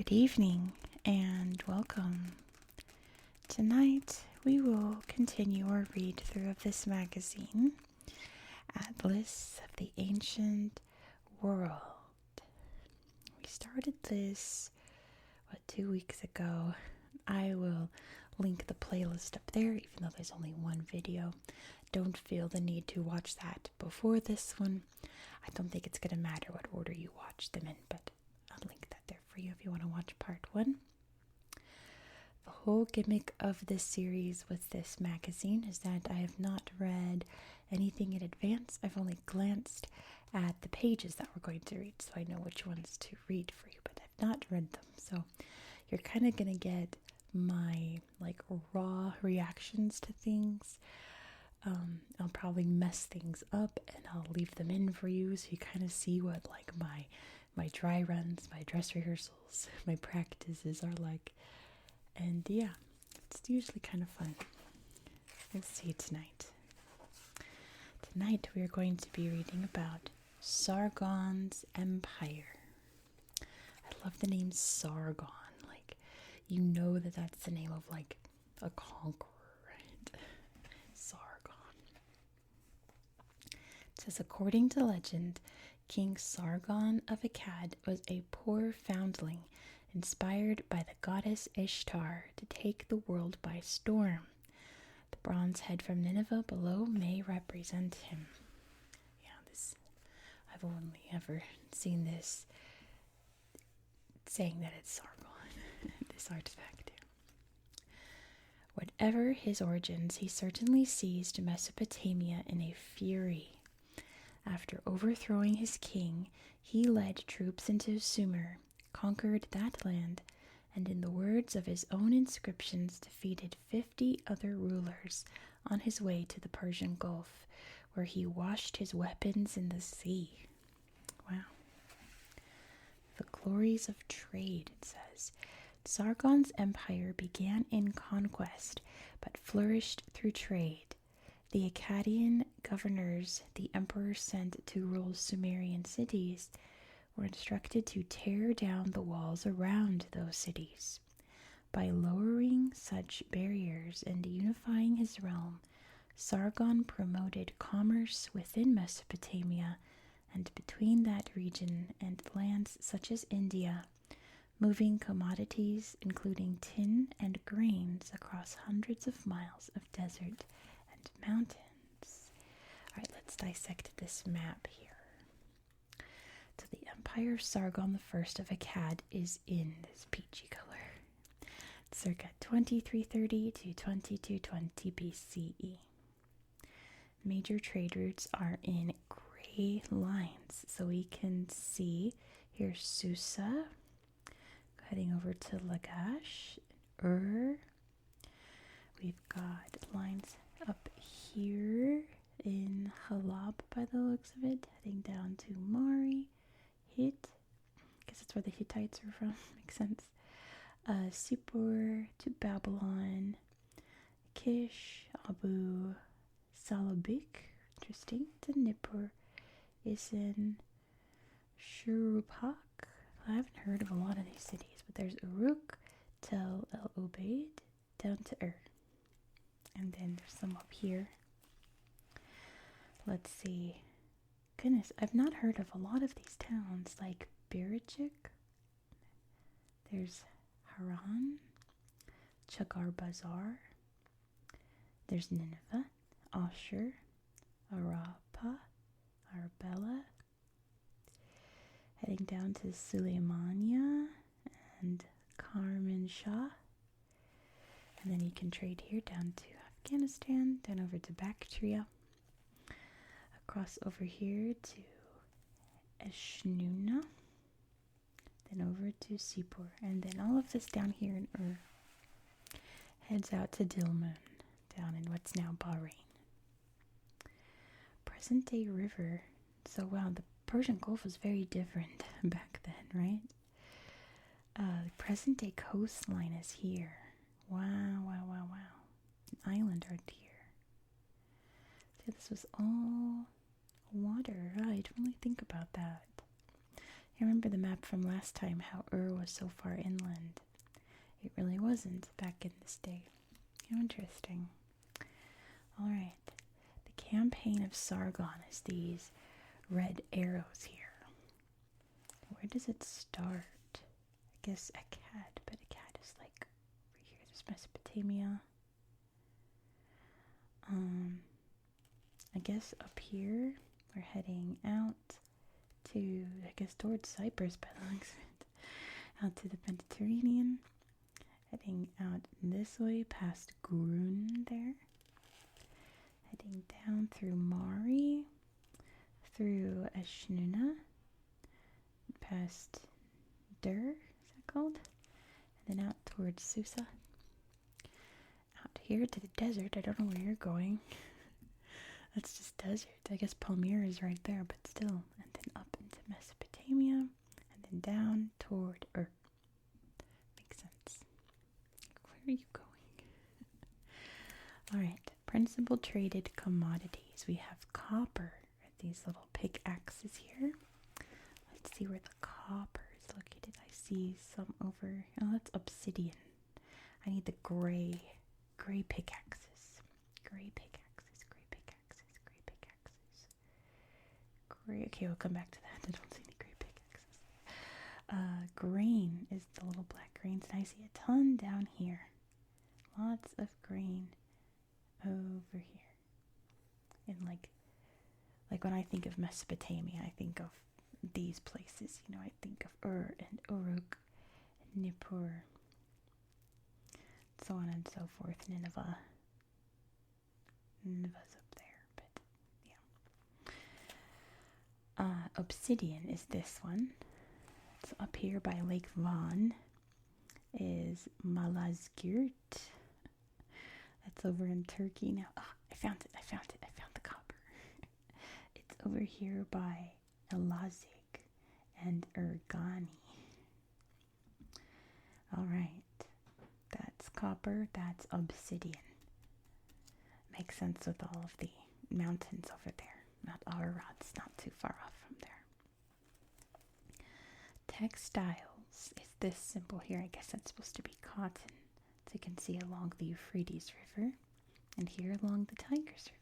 Good evening and welcome. Tonight we will continue our read through of this magazine, Atlas of the Ancient World. We started this, 2 weeks ago. I will link the playlist up there, even though there's only one video. Don't feel the need to watch that before this one. I don't think it's going to matter what order you watch them in, but I'll link that there for you if you want to watch part 1. The whole gimmick of this series with this magazine is that I have not read anything in advance. I've only glanced at the pages that we're going to read, so I know which ones to read for you, but I've not read them. So you're kind of going to get my raw reactions to things. I'll probably mess things up and I'll leave them in for you so you kind of see what my dry runs, my dress rehearsals, my practices are like. And yeah, it's usually kind of fun. Let's see tonight. Tonight we are going to be reading about Sargon's Empire. I love the name Sargon. You know that's the name of a conqueror, right? Sargon. It says, according to legend, King Sargon of Akkad was a poor foundling inspired by the goddess Ishtar to take the world by storm. The bronze head from Nineveh below may represent him. I've only ever seen this saying that it's Sargon. This artifact. Whatever his origins, he certainly seized Mesopotamia in a fury. After overthrowing his king, he led troops into Sumer, conquered that land, and in the words of his own inscriptions, defeated 50 other rulers on his way to the Persian Gulf, where he washed his weapons in the sea. Wow. The glories of trade, it says. Sargon's empire began in conquest, but flourished through trade. The Akkadian governors the emperor sent to rule Sumerian cities were instructed to tear down the walls around those cities. By lowering such barriers and unifying his realm, Sargon promoted commerce within Mesopotamia and between that region and lands such as India, moving commodities including tin and grains across hundreds of miles of desert and mountains. Alright, let's dissect this map here. So the Empire of Sargon I of Akkad is in this peachy color, circa 2330 to 2220 BCE. Major trade routes are in gray lines, so we can see here's Susa, heading over to Lagash, We've got lines up here in Halab by the looks of it, heading down to Mari, Hit. I guess that's where the Hittites are from, makes sense. Sipur to Babylon, Kish, Abu, Salabik, interesting, to Nippur, Isin, Shurupak. I haven't heard of a lot of these cities, but there's Uruk, Tel El Obeid, down to and then there's some up here. Let's see. Goodness, I've not heard of a lot of these towns, like Birachik. There's Haran, Chagar Bazar. There's Nineveh, Ashur, Arapa, Arbela. Heading down to Suleimania and Karman Shah. And then you can trade here down to Afghanistan, down over to Bactria, across over here to Eshnuna, then over to Sipur, and then all of this down here in heads out to Dilmun, down in what's now Bahrain. Present day river. So wow, the Persian Gulf was very different back then, right? The present day coastline is here. Wow. An island right here. See, this was all water. I didn't really think about that. remember the map from last time, how was so far inland. It really wasn't back in this day. How interesting. Alright. The campaign of Sargon is these red arrows here. Where does it start? I guess Akkad, but Akkad is like over here. There's Mesopotamia. I guess up here we're heading out to, I guess, towards Cyprus by the looks of it. Out to the Mediterranean. Heading out this way past Grun there. Heading down through Mari. Through Eshnuna. Past Dur, is that called? And then out towards Susa. Out here to the desert. I don't know where you're going. That's just desert. I guess Palmyra is right there, but still. And then up into Mesopotamia. And then down toward Ur. Makes sense. Where are you going? Alright. Principal traded commodities. We have copper. These little pickaxes here. Let's see where the copper is located. I see some over. Oh, that's obsidian. I need the gray pickaxes. Gray pickaxes. Gray. Okay, we'll come back to that. I don't see any gray pickaxes. Grain is the little black grains, and I see a ton down here. Lots of grain over here. And like when I think of Mesopotamia, I think of these places. You know, I think of Ur and Uruk and Nippur, so on and so forth. Nineveh. Nineveh's up there, but yeah. Obsidian is this one. It's up here by Lake Van. Is Malazgirt. That's over in Turkey now. Oh, I found it. I found the copper. It's over here by Elazig and Ergani. Alright. That's copper. That's obsidian. Makes sense with all of the mountains over there. Mount Ararat's not too far off from there. Textiles is this symbol here. I guess that's supposed to be cotton. So you can see along the Euphrates River and here along the Tigris River.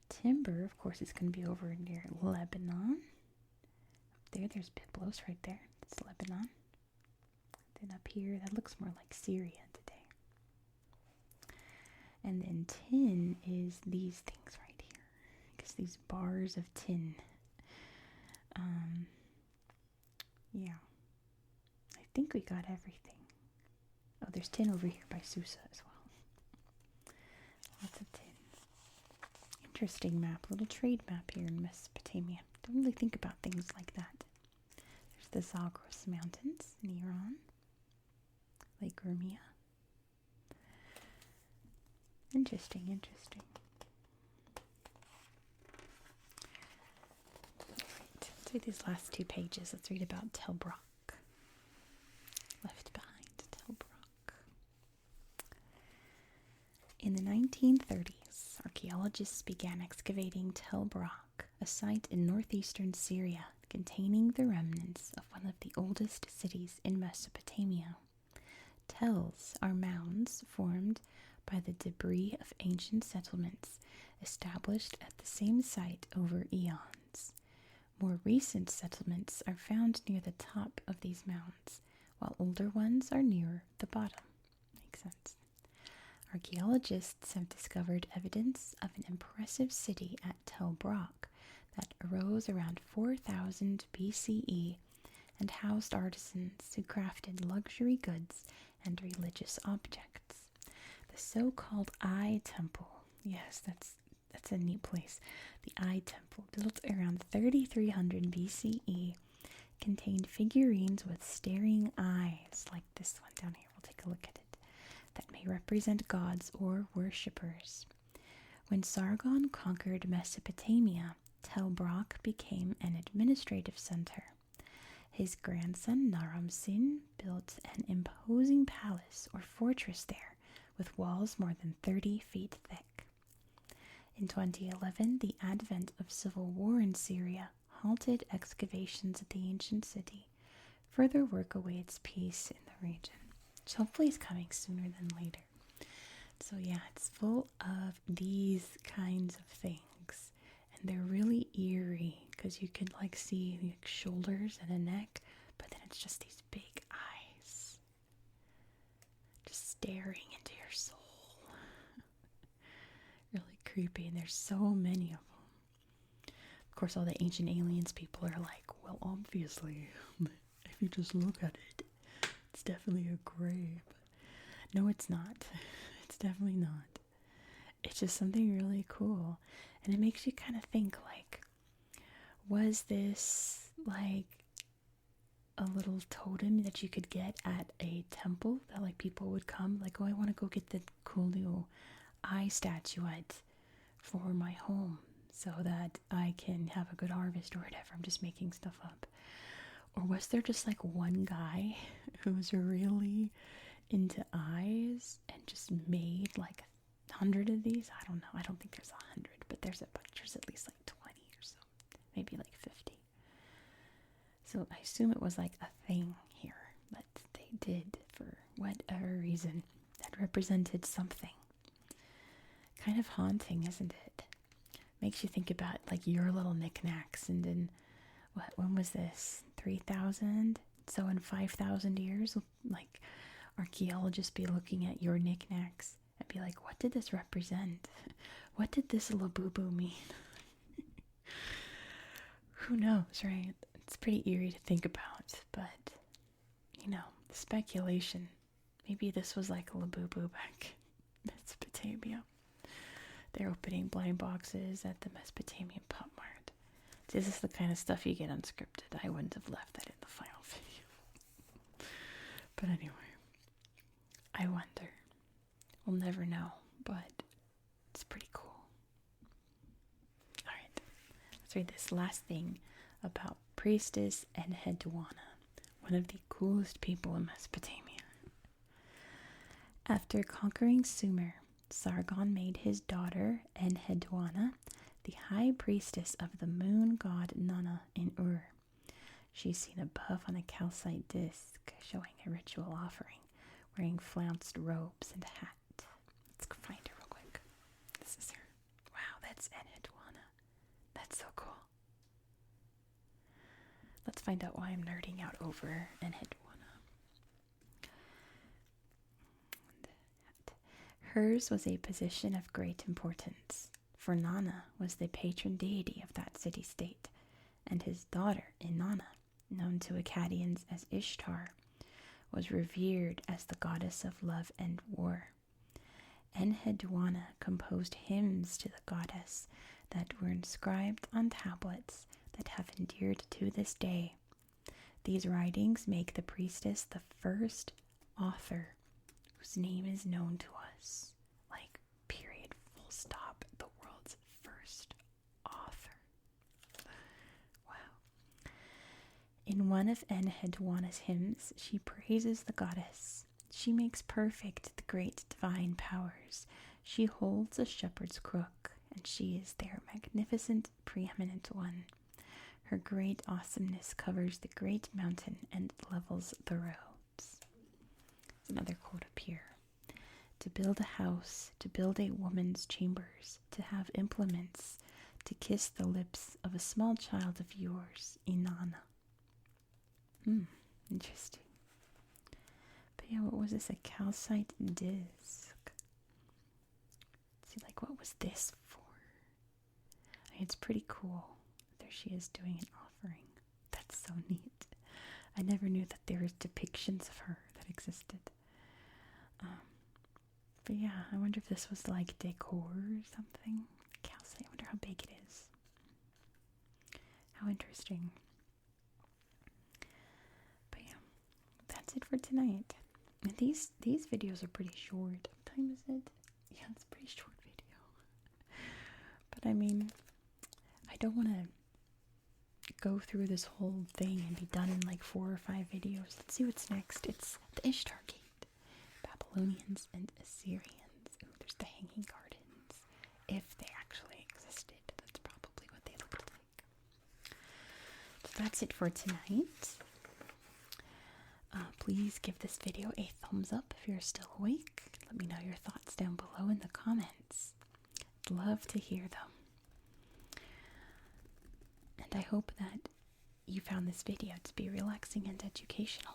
Timber, of course, is going to be over near Lebanon. Up there's Byblos right there. It's Lebanon. Then up here, that looks more like Syria today. And then tin is these things right here. I guess these bars of tin. Yeah. I think we got everything. Oh, there's tin over here by Susa as well. Lots of tin. Interesting map. Little trade map here in Mesopotamia. Don't really think about things like that. There's the Zagros Mountains in Iran. Lake Urmia. Interesting. Alright, let's read these last two pages. Let's read about Tel Brak. Left behind, Tel Brak. In the 1930s, archaeologists began excavating Tel Brak, a site in northeastern Syria containing the remnants of one of the oldest cities in Mesopotamia. Tells are mounds formed by the debris of ancient settlements established at the same site over eons. More recent settlements are found near the top of these mounds, while older ones are nearer the bottom. Makes sense. Archaeologists have discovered evidence of an impressive city at Tel Brak that arose around 4000 BCE and housed artisans who crafted luxury goods and religious objects. The so-called Eye Temple, yes, that's a neat place. The Eye Temple, built around 3300 BCE, contained figurines with staring eyes, like this one down here. We'll take a look at it. That may represent gods or worshippers. When Sargon conquered Mesopotamia, Tel Brak became an administrative center. His grandson Naram-Sin built an imposing palace or fortress there with walls more than 30 feet thick. In 2011, the advent of civil war in Syria halted excavations at the ancient city. Further work awaits peace in the region, which hopefully is coming sooner than later. So yeah, it's full of these kinds of things, and they're really eerie because you could like see the shoulders and a neck, but then it's just these big eyes just staring into your soul. Really creepy, and there's so many of them. Of course, all the ancient aliens people are like, well, obviously, if you just look at it, it's definitely a grave. No, it's not. It's definitely not. It's just something really cool. And it makes you kind of think, like, was this like a little totem that you could get at a temple that like people would come, like, oh, I want to go get the cool new eye statuette for my home so that I can have a good harvest or whatever. I'm just making stuff up. Or was there just like one guy who was really into eyes and just made like 100 of these? I don't know. I don't think there's 100, but there's a bunch. There's at least like 20 or so, maybe like 50. So I assume it was like a thing here that they did for whatever reason that represented something. Kind of haunting, isn't it? Makes you think about like your little knickknacks, and in when was this? 3,000? So in 5,000 years, like archaeologists be looking at your knickknacks and be like, what did this represent? What did this labubu mean? Who knows, right? It's pretty eerie to think about, but you know, speculation. Maybe this was like a labubu back in Mesopotamia. They're opening blind boxes at the Mesopotamian Pop Mart. This is the kind of stuff you get unscripted. I wouldn't have left that in the final video. But anyway, I wonder. We'll never know, but it's pretty cool. Alright, let's read this last thing about Priestess Enheduanna, one of the coolest people in Mesopotamia. After conquering Sumer, Sargon made his daughter Enheduanna the high priestess of the moon god Nana in Ur. She's seen above on a calcite disc showing a ritual offering, wearing flounced robes and a hat. Let's go find her real quick. This is her. Wow, that's Enheduanna. That's so cool. Let's find out why I'm nerding out over Enheduanna. Hers was a position of great importance, for Nana was the patron deity of that city-state, and his daughter, Inanna, known to Akkadians as Ishtar, was revered as the goddess of love and war. Enheduanna composed hymns to the goddess that were inscribed on tablets that have endured to this day. These writings make the priestess the first author whose name is known to us. Like, period, full stop, the world's first author. Wow. In one of Enheduanna's hymns, she praises the goddess. She makes perfect the great divine powers. She holds a shepherd's crook, and she is their magnificent, preeminent one. Her great awesomeness covers the great mountain and levels the roads. Another quote up here. To build a house, to build a woman's chambers, to have implements, to kiss the lips of a small child of yours, Inanna. Interesting. But yeah, what was this? A calcite disc. See, like, what was this for? I mean, it's pretty cool. There she is doing an offering. That's so neat. I never knew that there was depictions of her that existed. But yeah, I wonder if this was like decor or something. Calcite, I wonder how big it is. How interesting. But yeah, that's it for tonight. And these videos are pretty short. What time is it? Yeah, it's a pretty short video. But I mean, I don't want to go through this whole thing and be done in like 4 or 5 videos. Let's see what's next. It's the Ishtar Gate. Babylonians and Assyrians. Ooh, there's the Hanging Gardens. If they actually existed, that's probably what they looked like. that's it for tonight. Please give this video a thumbs up if you're still awake. Let me know your thoughts down below in the comments. I'd love to hear them. And I hope that you found this video to be relaxing and educational.